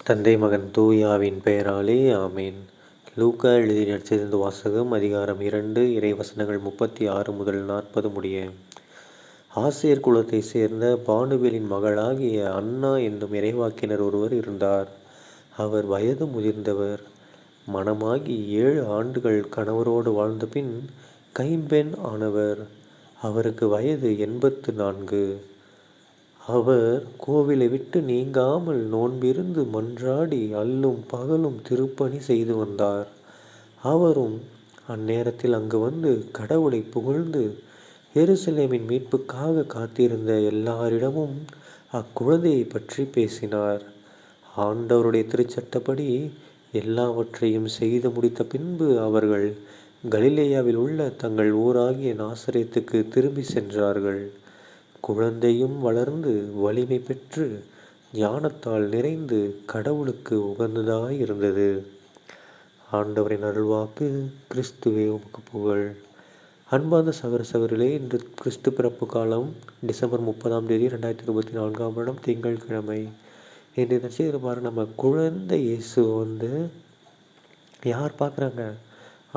தந்தை மகன் தூயாவின் பெயராலே ஆமேன். லூக்கா எழுதிய நற்செய்தியிலிருந்து வாசகம். அதிகாரம் 2, இறைவசனங்கள் 36 முதல் 40 முடிய. ஆசேர் குலத்தைச் சேர்ந்த பானுவேலின் மகளாகிய அன்னா என்னும் இறைவாக்கினர் ஒருவர் இருந்தார். அவர் வயது முதிர்ந்தவர். மணமாகி 7 ஆண்டுகள் கணவரோடு வாழ்ந்த பின் கைம்பெண் ஆனவர். அவருக்கு வயது 84. அவர் கோவிலை விட்டு நீங்காமல் நோன்பிருந்து மன்றாடி அல்லும் பகலும் திருப்பணி செய்து வந்தார். அவரும் அந்நேரத்தில் அங்கு வந்து கடவுளை புகழ்ந்து எருசலேமின் மீட்புக்காக காத்திருந்த எல்லாரிடமும் அக்குழந்தையை பற்றி பேசினார். ஆண்டவருடைய திருச்சட்டப்படி எல்லாவற்றையும் செய்து முடித்த பின்பு அவர்கள் கலிலேயாவில் உள்ள தங்கள் ஊராகிய நாசரேத்துக்கு திரும்பி சென்றார்கள். குழந்தையும் வளர்ந்து வலிமை பெற்று ஞானத்தால் நிறைந்து கடவுளுக்கு உகந்ததாய் இருந்தது. ஆண்டவரின் அருள்வாக்கு. கிறிஸ்துவே உமக்கு புகழ். அன்பார்ந்த சகோதர சகோதரிகளே, இன்று கிறிஸ்து பிறப்பு காலம் டிசம்பர் 30ஆம் தேதி 2024ஆம் வருடம் திங்கட்கிழமை. இன்று நட்சத்திரம் பாருங்க, நம்ம குழந்தை இயேசுவை வந்து யார் பார்க்குறாங்க?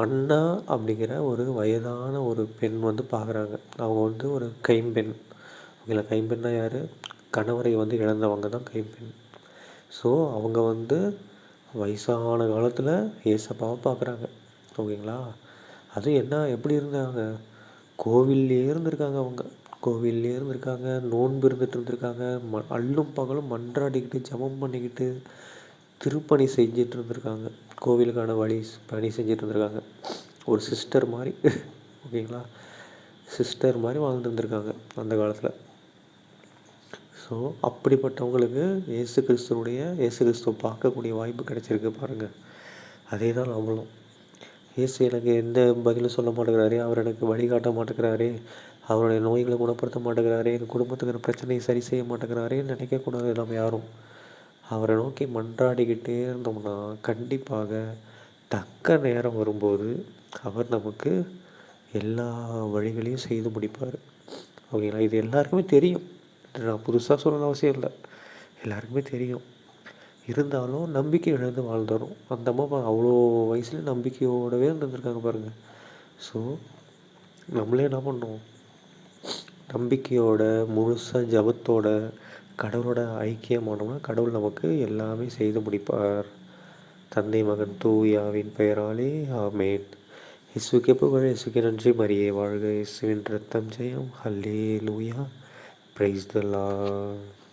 அண்ணா அப்படிங்கிற ஒரு வயதான ஒரு பெண் வந்து பார்க்குறாங்க. அவங்க வந்து ஒரு கைம்பெண். ஓகேங்களா? கைம்பெண்ணா யார்? கணவரை வந்து இழந்தவங்க தான் கைம்பெண். ஸோ அவங்க வந்து வயசான காலத்தில் ஏசப்பாவை பார்க்குறாங்க. ஓகேங்களா? அது என்ன எப்படி இருந்தாங்க? கோவில்லே இருந்திருக்காங்க. அவங்க கோவில்லே இருந்திருக்காங்க, நோன்பு இருந்துகிட்டு இருந்திருக்காங்க, அல்லும் பகலும் மன்றாடிக்கிட்டு ஜெபம் பண்ணிக்கிட்டு திருப்பணி செஞ்சிட்டு இருந்திருக்காங்க. கோவிலுக்கான பணி செஞ்சுட்டு இருந்திருக்காங்க. ஒரு சிஸ்டர் மாதிரி. ஓகேங்களா? சிஸ்டர் மாதிரி வாழ்ந்துருந்துருக்காங்க அந்த காலத்தில். ஸோ அப்படிப்பட்டவங்களுக்கு இயேசு கிறிஸ்துவை பார்க்கக்கூடிய வாய்ப்பு கிடைச்சிருக்கு பாருங்கள். அதே தான் நம்மளும். இயேசு எனக்கு எந்த பதிலும் சொல்ல மாட்டேங்கிறாரே, அவர் எனக்கு வழிகாட்ட மாட்டேங்கிறாரே, அவருடைய நோய்களை குணப்படுத்த மாட்டேங்கிறாரே, என் குடும்பத்துக்கு பிரச்சனையை சரி செய்ய மாட்டேங்கிறாரேன்னு நினைக்கக்கூடாது. நம்ம யாரும் அவரை நோக்கி மன்றாடிக்கிட்டே இருந்தோம்னா கண்டிப்பாக தக்க நேரம் வரும்போது அவர் நமக்கு எல்லா வழிகளையும் செய்து முடிப்பார். ஓகேங்களா? இது எல்லாருக்குமே தெரியும். நான் புதுசாக சொல்லணும்னு அவசியம் இல்லை, எல்லாருக்குமே தெரியும். இருந்தாலும் நம்பிக்கை இழந்து வாழ்ந்துடும். அந்த அம்மா அவ்வளோ வயசுல நம்பிக்கையோடவே இருந்திருக்காங்க பாருங்கள். ஸோ நம்மளே என்ன பண்ணோம்? நம்பிக்கையோட முழுசாக ஜபத்தோட கடவுளோட ஐக்கியமானோம்னா கடவுள் நமக்கு எல்லாமே செய்து முடிப்பார். தந்தை மகன் தூயாவின் பெயராலே ஆமேன். இயேசுவுக்கே புகழ், இயேசுவுக்கே நன்றி, மரியே வாழ்க, இயேசுவின் ரத்தம் ஜெயம். ஹல்லேலூயா. Praise the Lord.